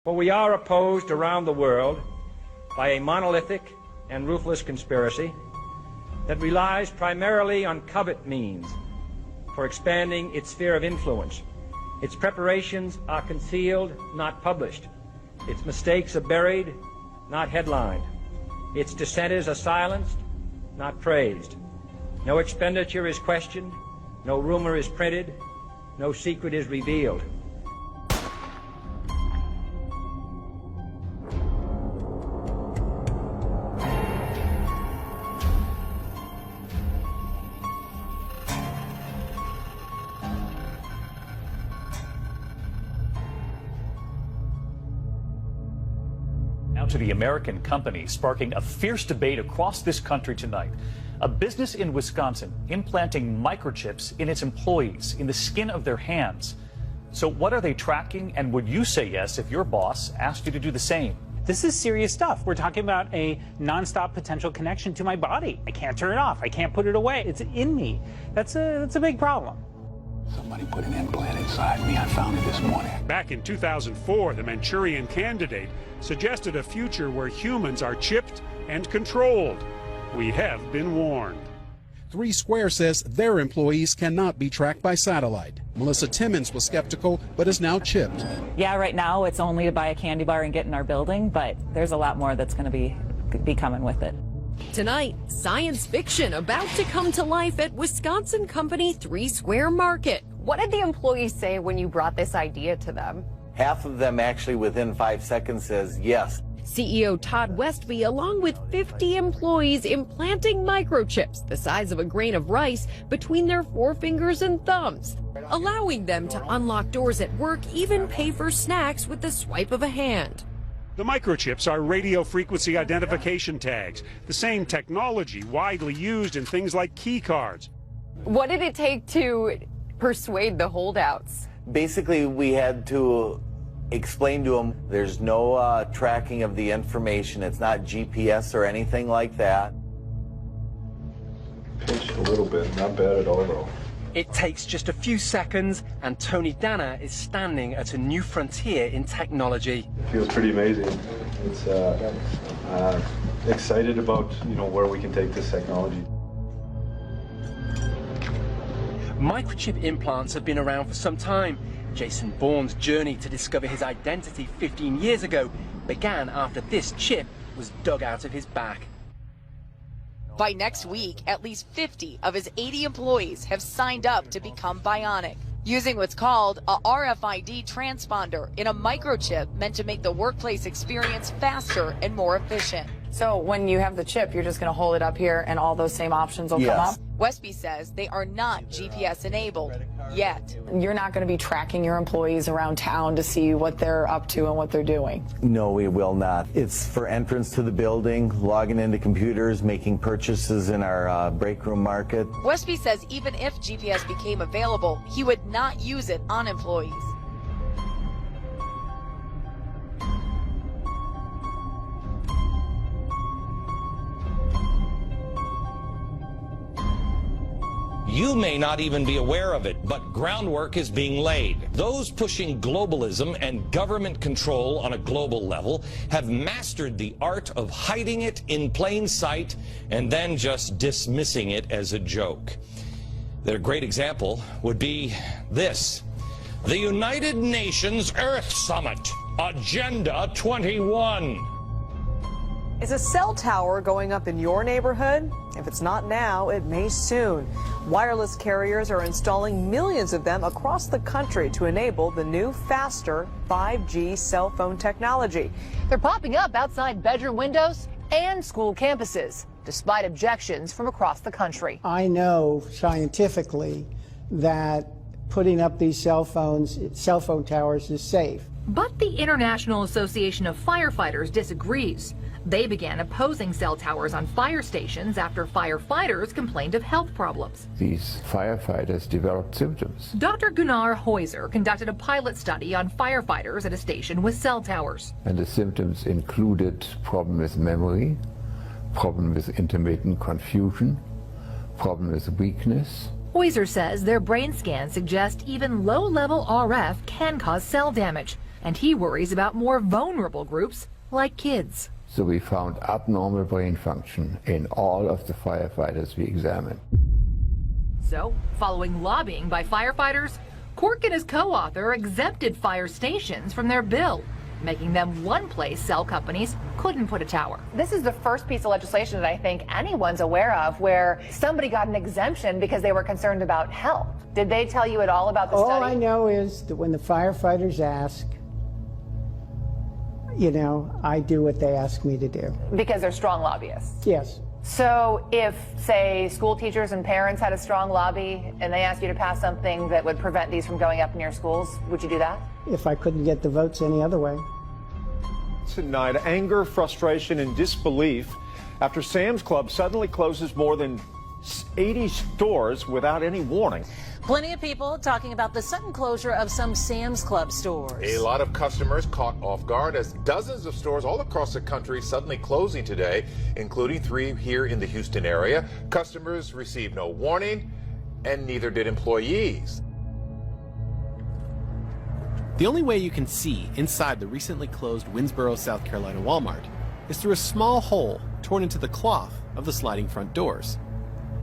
For we are opposed around the world by a monolithic and ruthless conspiracy that relies primarily on covert means for expanding its sphere of influence. Its preparations are concealed, not published. Its mistakes are buried, not headlined. Its dissenters are silenced, not praised. No expenditure is questioned, no rumor is printed, no secret is revealed. Now to the American company sparking a fierce debate across this country tonight. A business in Wisconsin implanting microchips in its employees, in the skin of their hands. So what are they tracking, and would you say yes if your boss asked you to do the same? This is serious stuff. We're talking about a nonstop potential connection to my body. I can't turn it off. I can't put it away. It's in me. That's a big problem. Somebody put an implant inside me. I found it this morning. Back in 2004, the Manchurian Candidate suggested a future where humans are chipped and controlled. We have been warned. 3 Square says their employees cannot be tracked by satellite. Melissa Timmons was skeptical, but is now chipped. Yeah, right now it's only to buy a candy bar and get in our building, but there's a lot more that's going to be coming with it. Tonight, science fiction about to come to life at Wisconsin company 3 Square Market. What did the employees say when you brought this idea to them? Half of them actually within 5 seconds says yes. CEO Todd Westby, along with 50 employees, implanting microchips the size of a grain of rice between their forefingers and thumbs, allowing them to unlock doors at work, even pay for snacks with the swipe of a hand. The microchips are radio frequency identification tags, the same technology widely used in things like key cards. What did it take to persuade the holdouts? Basically, we had to explain to them there's no tracking of the information. It's not GPS or anything like that. Pinched a little bit, not bad at all though. It takes just a few seconds and Tony Danner is standing at a new frontier in technology. It feels pretty amazing. It's excited about where we can take this technology. Microchip implants have been around for some time. Jason Bourne's journey to discover his identity 15 years ago began after this chip was dug out of his back. By next week, at least 50 of his 80 employees have signed up to become bionic, using what's called a RFID transponder in a microchip meant to make the workplace experience faster and more efficient. So when you have the chip, you're just going to hold it up here and all those same options will come up? Westby says they are not GPS enabled yet. You're not going to be tracking your employees around town to see what they're up to and what they're doing? No, we will not. It's for entrance to the building, logging into computers, making purchases in our break room market. Westby says even if GPS became available, he would not use it on employees. You may not even be aware of it, but groundwork is being laid. Those pushing globalism and government control on a global level have mastered the art of hiding it in plain sight and then just dismissing it as a joke. Their great example would be this: the United Nations Earth Summit, Agenda 21. Is a cell tower going up in your neighborhood? If it's not now, it may soon. Wireless carriers are installing millions of them across the country to enable the new, faster 5G cell phone technology. They're popping up outside bedroom windows and school campuses, despite objections from across the country. I know scientifically that putting up these cell phone towers is safe. But the International Association of Firefighters disagrees. They began opposing cell towers on fire stations after firefighters complained of health problems. These firefighters developed symptoms. Dr. Gunnar Heuser conducted a pilot study on firefighters at a station with cell towers. And the symptoms included problem with memory, problem with intermittent confusion, problem with weakness. Heuser says their brain scans suggest even low-level RF can cause cell damage, And he worries about more vulnerable groups like kids. So we found abnormal brain function in all of the firefighters we examined. So, following lobbying by firefighters, Cork and his co-author exempted fire stations from their bill, making them one place cell companies couldn't put a tower. This is the first piece of legislation that I think anyone's aware of where somebody got an exemption because they were concerned about health. Did they tell you at all about the study? All I know is that when the firefighters ask, you know, I do what they ask me to do. Because they're strong lobbyists? Yes. So if, say, school teachers and parents had a strong lobby and they asked you to pass something that would prevent these from going up in your schools, would you do that? If I couldn't get the votes any other way. Tonight, anger, frustration, and disbelief after Sam's Club suddenly closes more than 80 stores without any warning. Plenty of people talking about the sudden closure of some Sam's Club stores. A lot of customers caught off guard as dozens of stores all across the country suddenly closing today, including 3 here in the Houston area. Customers received no warning, and neither did employees. The only way you can see inside the recently closed Winsboro, South Carolina Walmart is through a small hole torn into the cloth of the sliding front doors.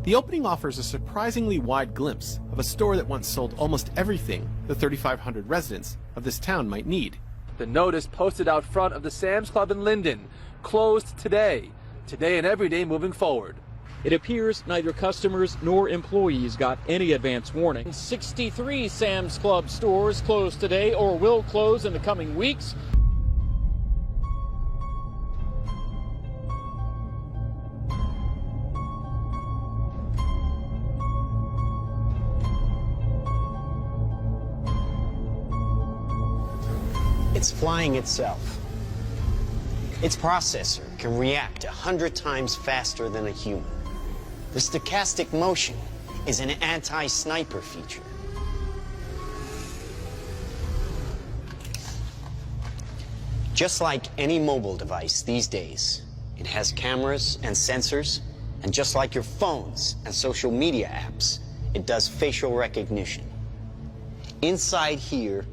The opening offers a surprisingly wide glimpse of a store that once sold almost everything the 3,500 residents of this town might need. The notice posted out front of the Sam's Club in Linden, closed today and every day moving forward. It appears neither customers nor employees got any advance warning. 63 Sam's Club stores closed today or will close in the coming weeks. It's flying itself. Its processor can react 100 times faster than a human. The stochastic motion is an anti-sniper feature. Just like any mobile device these days, it has cameras and sensors, and just like your phones and social media apps, it does facial recognition. Inside here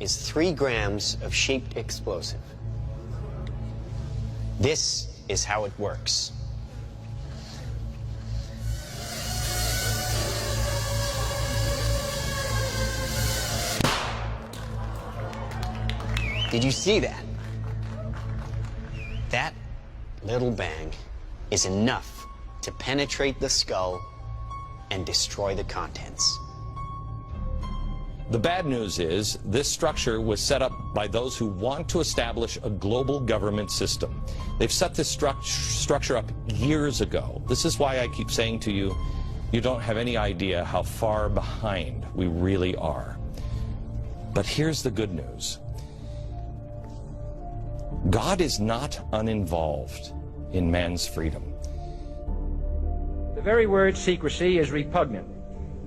is 3 grams of shaped explosive. This is how it works. Did you see that? That little bang is enough to penetrate the skull and destroy the contents. The bad news is this structure was set up by those who want to establish a global government system. They've set this structure up years ago. This is why I keep saying to you, you don't have any idea how far behind we really are. But here's the good news. God is not uninvolved in man's freedom. The very word secrecy is repugnant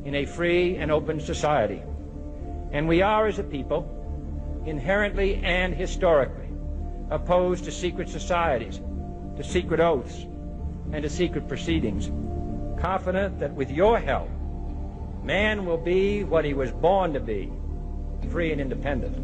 in a free and open society. And we are, as a people, inherently and historically opposed to secret societies, to secret oaths, and to secret proceedings, confident that with your help, man will be what he was born to be, free and independent.